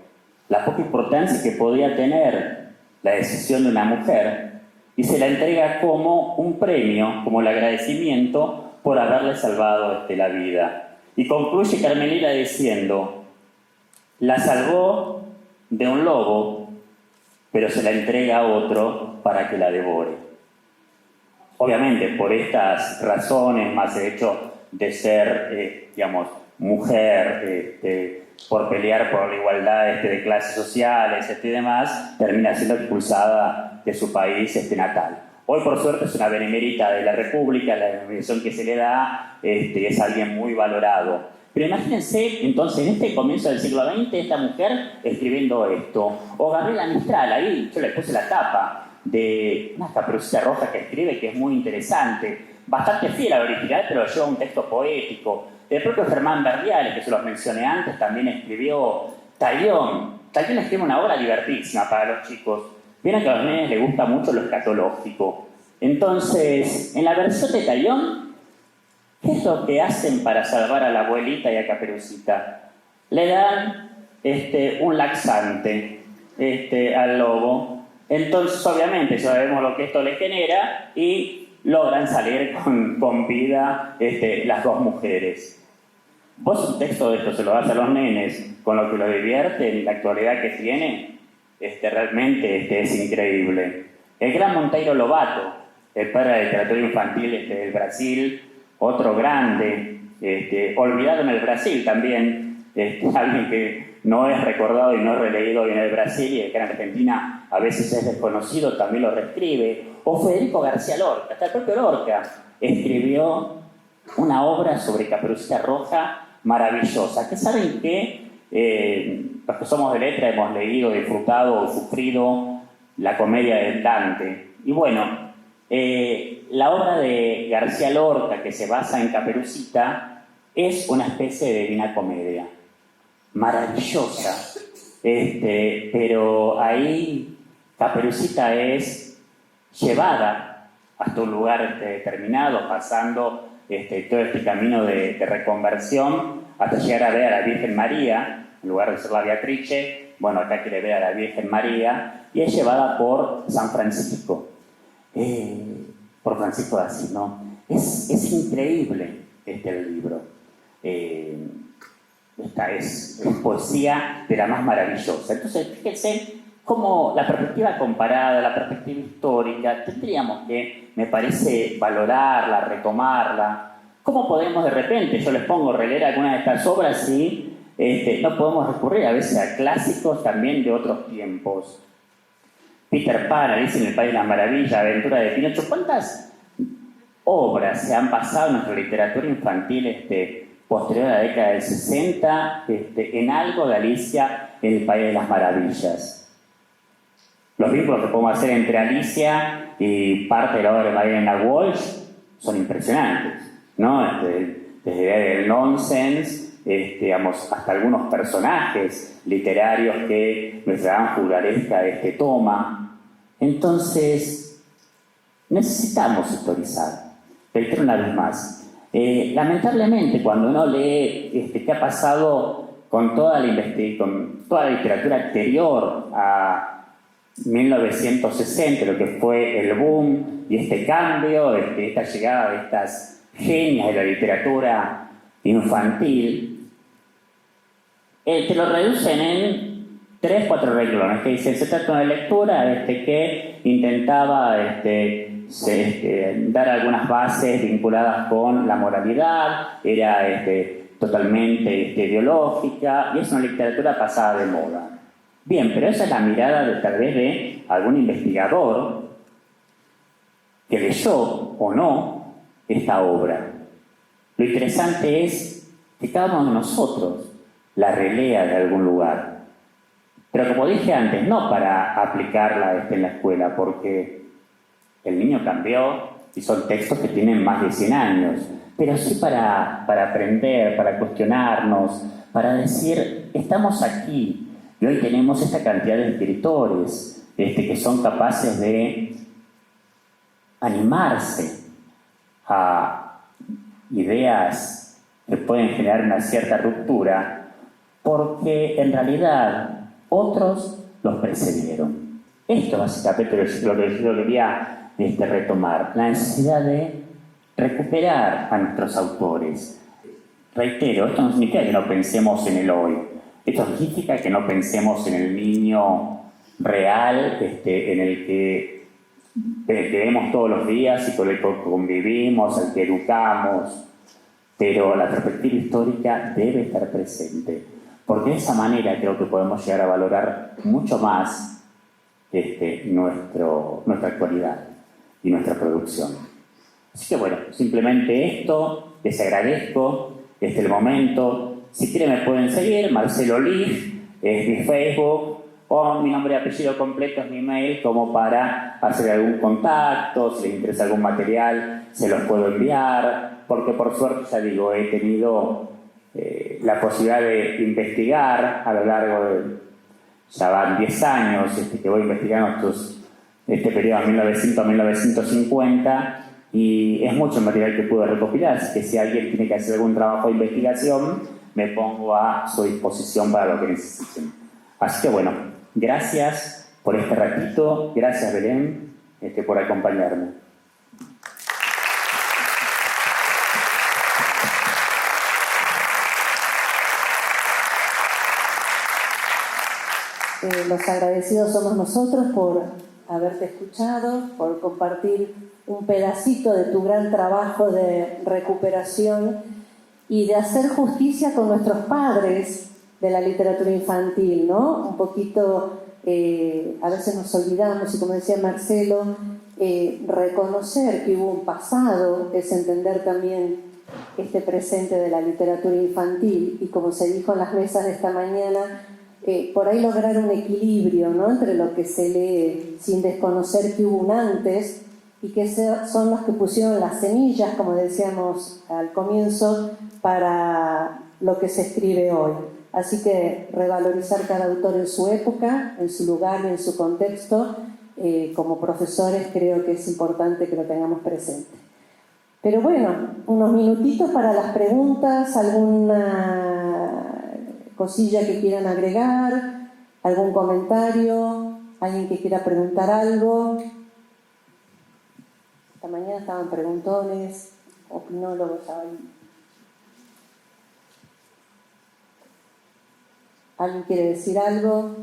La poca importancia que podía tener la decisión de una mujer, y se la entrega como un premio, como el agradecimiento por haberle salvado la vida. Y concluye Carmen Lira diciendo: la salvó de un lobo, pero se la entrega a otro para que la devore. Obviamente, por estas razones, más el hecho de ser, mujer, por pelear por la igualdad de clases sociales y demás, termina siendo expulsada de su país natal. Hoy, por suerte, es una benemérita de la República, la denominación que se le da, es alguien muy valorado. Pero imagínense, entonces, en este comienzo del siglo XX, esta mujer escribiendo esto. O Gabriela Mistral, ahí yo le puse la tapa de una Caperucita Roja que escribe, que es muy interesante, bastante fiel al original, pero lleva un texto poético. El propio Germán Berliales, que se los mencioné antes, también escribió Talión. Talión escribe una obra divertísima para los chicos. Vieron que a los nenes les gusta mucho lo escatológico. Entonces, en la versión de Talión, ¿qué es lo que hacen para salvar a la abuelita y a Caperucita? Le dan un laxante al lobo. Entonces, obviamente, sabemos lo que esto le genera y logran salir con vida las dos mujeres. Vos un texto de esto se lo das a los nenes, con lo que lo divierten, la actualidad que tiene, realmente es increíble. El gran Monteiro Lobato, el padre de la literatura infantil del Brasil, otro grande, olvidado en el Brasil también, alguien que no es recordado y no es releído hoy en el Brasil y que en Argentina a veces es desconocido, también lo reescribe. O Federico García Lorca, hasta el propio Lorca escribió una obra sobre Caperucita Roja maravillosa, que saben que los que somos de letra hemos leído, disfrutado o sufrido la comedia de Dante. Y bueno, La obra de García Lorca, que se basa en Caperucita, es una especie de Divina Comedia, maravillosa, pero ahí Caperucita es llevada hasta un lugar determinado, pasando todo este camino de reconversión, hasta llegar a ver a la Virgen María, en lugar de ser la Beatrice, bueno, acá quiere ver a la Virgen María, y es llevada por San Francisco, por Francisco de Asís, ¿no? Es increíble el libro. Esta es poesía de la más maravillosa. Entonces, fíjense cómo la perspectiva comparada, la perspectiva histórica, tendríamos que, me parece, valorarla, retomarla. ¿Cómo podemos de repente, yo les pongo releer algunas de estas obras y no podemos recurrir a veces a clásicos también de otros tiempos? Peter Pan, Alicia en el País de las Maravillas, Aventura de Pinocho. ¿Cuántas obras se han pasado en nuestra literatura infantil posterior a la década del 60 en algo de Alicia en el País de las Maravillas? Los vínculos que podemos hacer entre Alicia y parte de la obra de Mariana Walsh son impresionantes, ¿no? Desde el nonsense, hasta algunos personajes literarios que nuestra gran juglaresca toma. Entonces, necesitamos historizar. Reitero una vez más. Lamentablemente, cuando uno lee qué ha pasado con toda la literatura anterior a 1960, lo que fue el boom y este cambio, esta llegada de estas genias de la literatura infantil, te lo reducen en 3-4 renglones que dicen: se trata de una lectura que intentaba dar algunas bases vinculadas con la moralidad, era totalmente ideológica, y es una literatura pasada de moda. Bien, pero esa es la mirada tal vez de algún investigador que leyó o no esta obra. Lo interesante es que cada uno de nosotros la relea de algún lugar. Pero como dije antes, no para aplicarla en la escuela, porque el niño cambió y son textos que tienen más de 100 años, pero sí para aprender, para cuestionarnos, para decir: estamos aquí y hoy tenemos esta cantidad de escritores que son capaces de animarse a ideas que pueden generar una cierta ruptura, porque en realidad otros los precedieron. Esto básicamente es lo que yo quería retomar, la necesidad de recuperar a nuestros autores. Reitero, esto no significa que no pensemos en el hoy, esto significa que no pensemos en el niño real en el que vemos todos los días y con el que convivimos, al que educamos, pero la perspectiva histórica debe estar presente, porque de esa manera creo que podemos llegar a valorar mucho más nuestra actualidad y nuestra producción. Así que bueno, simplemente esto, les agradezco el momento. Si quieren me pueden seguir, Marcelo Lig, es mi Facebook, o mi nombre y apellido completo es mi mail, como para hacer algún contacto, si les interesa algún material, se los puedo enviar, porque por suerte, ya digo, he tenido la posibilidad de investigar a lo largo de, ya van 10 años que voy investigando este periodo 1900-1950, y es mucho material que puedo recopilar, así que si alguien tiene que hacer algún trabajo de investigación, me pongo a su disposición para lo que necesiten. Así que bueno, gracias por este ratito, gracias Belén por acompañarme. Los agradecidos somos nosotros por haberte escuchado, por compartir un pedacito de tu gran trabajo de recuperación y de hacer justicia con nuestros padres de la literatura infantil, ¿no? Un poquito, a veces nos olvidamos, y como decía Marcelo, reconocer que hubo un pasado, es entender también este presente de la literatura infantil, y como se dijo en las mesas de esta mañana, por ahí lograr un equilibrio, ¿no?, entre lo que se lee sin desconocer que hubo un antes y que son los que pusieron las semillas, como decíamos al comienzo, para lo que se escribe hoy. Así que revalorizar cada autor en su época, en su lugar y en su contexto, como profesores creo que es importante que lo tengamos presente. Pero bueno, unos minutitos para las preguntas, alguna cosilla que quieran agregar, algún comentario, alguien que quiera preguntar algo. Esta mañana estaban preguntones, opinólogos ahí. ¿Alguien quiere decir algo?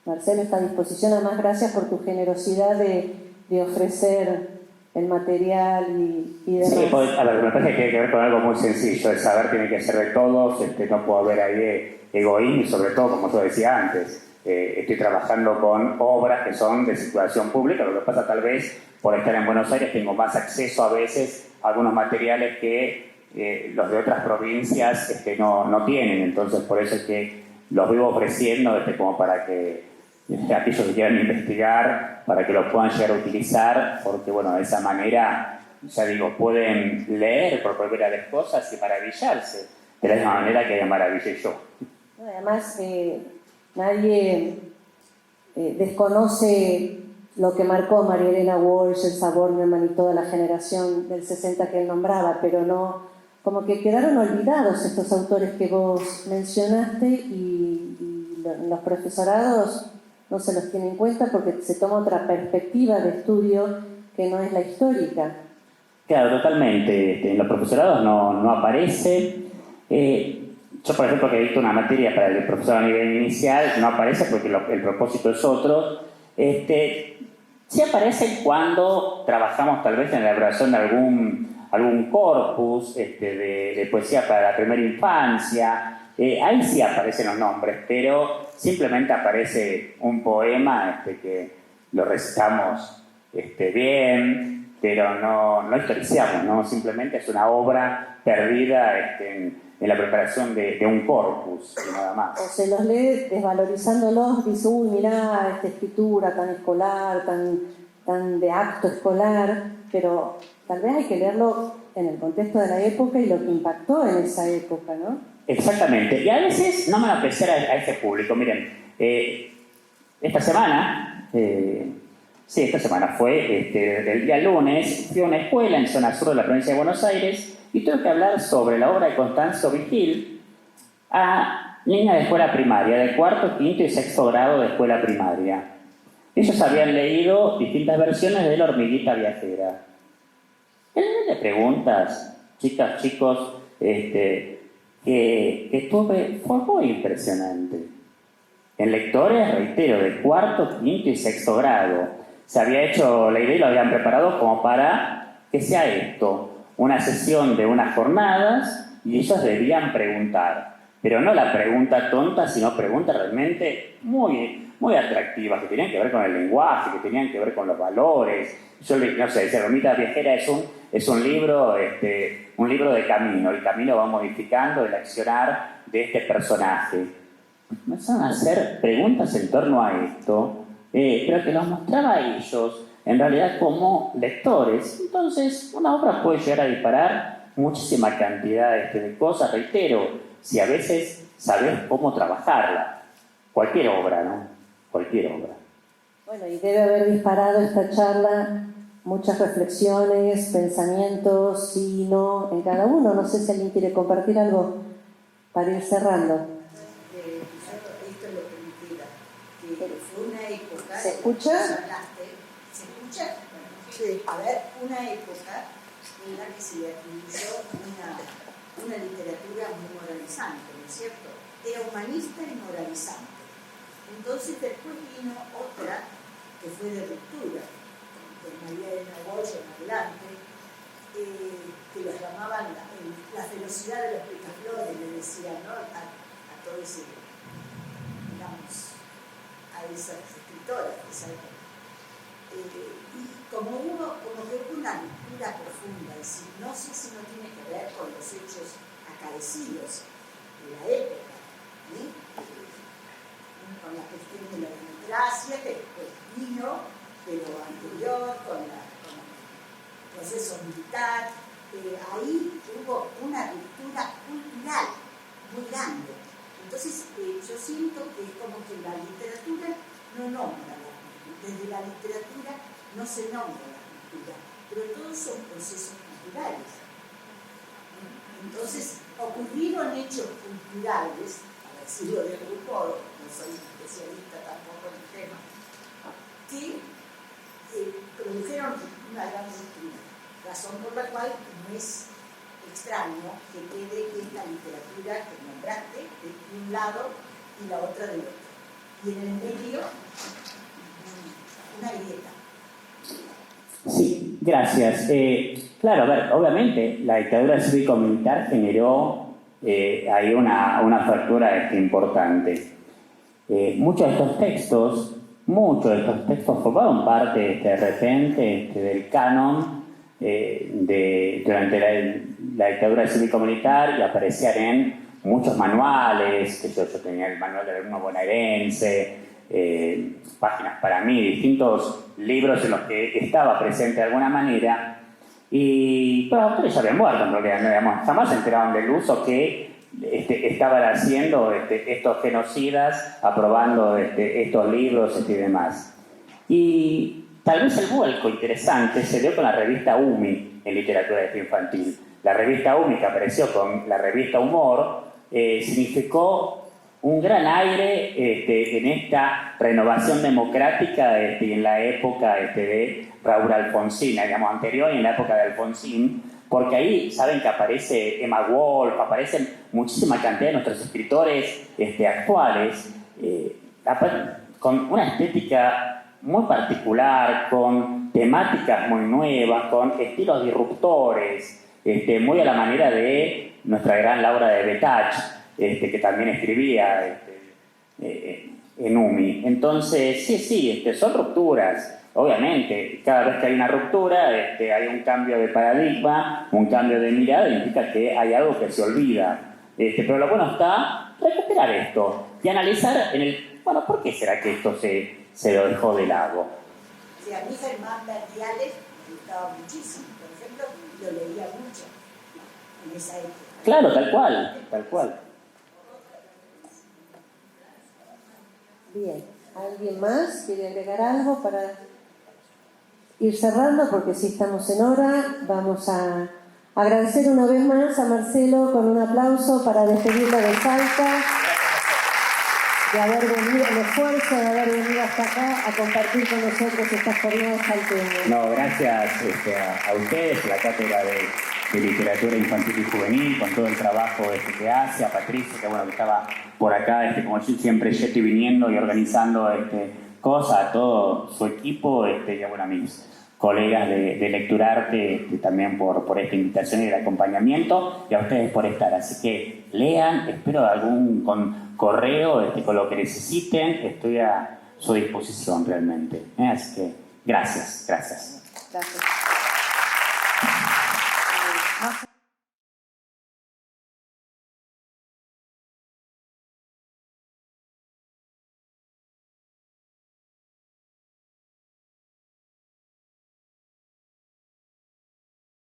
Marcelo está a disposición. Además, gracias por tu generosidad de ofrecer el material y demás. Sí, pues, a ver, me parece que tiene que ver con algo muy sencillo. El saber tiene que ser de todos, no puede haber ahí egoísmo y sobre todo, como yo decía antes, estoy trabajando con obras que son de circulación pública. Lo que pasa tal vez por estar en Buenos Aires tengo más acceso a veces a algunos materiales que los de otras provincias no tienen. Entonces por eso es que los vivo ofreciendo como para que aquellos que quieran investigar, para que lo puedan llegar a utilizar, porque bueno, de esa manera, ya digo, pueden leer por primera vez cosas y maravillarse de la misma manera que me maravillé yo. Además, nadie desconoce lo que marcó María Elena Walsh, Elsa Bornemann y toda la generación del 60 que él nombraba, pero no, como que quedaron olvidados estos autores que vos mencionaste y los profesorados no se los tiene en cuenta porque se toma otra perspectiva de estudio que no es la histórica. Claro, totalmente. En los profesorados no aparece. Yo, por ejemplo, que dicto una materia para el profesorado a nivel inicial, no aparece porque el propósito es otro. Sí aparece cuando trabajamos tal vez en la elaboración de algún corpus de poesía para la primera infancia. Ahí sí aparecen los nombres, pero simplemente aparece un poema que lo recitamos bien, pero no historizamos, ¿no? Simplemente es una obra perdida en la preparación de un corpus y nada más. O se los lee desvalorizándolos, dice, uy, mirá, esta escritura tan escolar, tan de acto escolar, pero tal vez hay que leerlo en el contexto de la época y lo que impactó en esa época, ¿no? Exactamente, y a veces no me va a apreciar a ese público. Miren, esta semana fue, el día lunes, fui a una escuela en zona sur de la provincia de Buenos Aires y tuve que hablar sobre la obra de Constanzo Vigil a niñas de escuela primaria, de cuarto, quinto y sexto grado de escuela primaria. Ellos habían leído distintas versiones de La hormiguita viajera. El nivel de preguntas, chicas, chicos, que tuve fue muy impresionante. En lectores, reitero, de cuarto, quinto y sexto grado. Se había hecho la idea y lo habían preparado como para que sea esto, una sesión de unas jornadas y ellos debían preguntar. Pero no la pregunta tonta, sino preguntas realmente muy, muy atractivas, que tenían que ver con el lenguaje, que tenían que ver con los valores. Yo no sé, La hormiguita viajera es un libro de camino. El camino va modificando el accionar de este personaje. Empezaron a hacer preguntas en torno a esto, pero que los mostraba a ellos, en realidad como lectores. Entonces, una obra puede llegar a disparar muchísima cantidad de cosas, reitero, si a veces sabes cómo trabajarla. Cualquier obra, ¿no? Cualquier obra. Bueno, y debe haber disparado esta charla muchas reflexiones, pensamientos, sí y no, en cada uno. No sé si alguien quiere compartir algo para ir cerrando. Esto es lo que me queda, que fue una época... ¿Se escucha? ¿Se escucha? Bueno, sí. A ver, una época en la que se atribuyó una literatura muy moralizante, ¿no es cierto? Era humanista y moralizante. Entonces después vino otra que fue de ruptura, de María Elena Walsh en adelante, que los llamaban la ferocidad de los picaflores, le decían, ¿no? A todo ese, digamos, a esas escritoras de esa época. Y como que hubo una lectura profunda, es decir, no sé si no tiene que ver con los hechos acaecidos de la época, ¿sí? Con la cuestión de la democracia, que después vino pero anterior, con el proceso militar. Ahí hubo una ruptura cultural muy grande. Entonces, yo siento que es como que la literatura no nombra la cultura. Desde la literatura no se nombra la cultura, pero todos son procesos culturales. Entonces, ocurrieron hechos culturales, para decirlo de algún modo, no soy especialista tampoco en el tema, que produjeron una gran ruptura, razón por la cual no es extraño que quede esta literatura que nombraste de un lado y la otra del otro, y en el medio una grieta. Sí, gracias. Claro, a ver, obviamente la dictadura cívico-militar generó ahí una fractura importante. Muchos de estos textos formaron parte de repente del canon durante la dictadura cívico-militar y aparecían en muchos manuales, que yo tenía el manual del alumno bonaerense, páginas para mí, distintos libros en los que estaba presente de alguna manera, y los autores ya habían muerto en realidad, no jamás se enteraron del uso que estaban haciendo estos genocidas, aprobando estos libros y demás. Y tal vez el vuelco interesante se dio con la revista UMI en literatura infantil. La revista UMI, que apareció con la revista Humor, significó un gran aire en esta renovación democrática y en la época de Raúl Alfonsín, digamos, anterior y en la época de Alfonsín, porque ahí saben que aparece Emma Wolf, aparecen muchísima cantidad de nuestros escritores actuales, con una estética muy particular, con temáticas muy nuevas, con estilos disruptores, muy a la manera de nuestra gran Laura de Betach, que también escribía en UMI. Entonces, sí, son rupturas. Obviamente, cada vez que hay una ruptura, hay un cambio de paradigma, un cambio de mirada, implica que hay algo que se olvida. Pero lo bueno está recuperar esto y analizar ¿por qué será que esto se lo dejó de lado? Sí, a mí Germán Verdiales me gustaba muchísimo, por ejemplo, lo leía mucho en esa época. Claro, tal cual. Bien, ¿alguien más quiere agregar algo para ir cerrando? Porque si estamos en hora, vamos a agradecer una vez más a Marcelo con un aplauso para despedirlo de Salta, de haber venido, el esfuerzo de haber venido hasta acá a compartir con nosotros estas jornadas salteñas. No, gracias a ustedes, a la Cátedra de Literatura Infantil y Juvenil, con todo el trabajo que hace, a Patricia, que estaba por acá, como yo siempre estoy viniendo y organizando cosas, a todo su equipo, y a mis colegas de Lecturarte también por esta invitación y el acompañamiento, y a ustedes por estar. Así que lean, espero algún correo con lo que necesiten, estoy a su disposición realmente. Así que gracias. Gracias.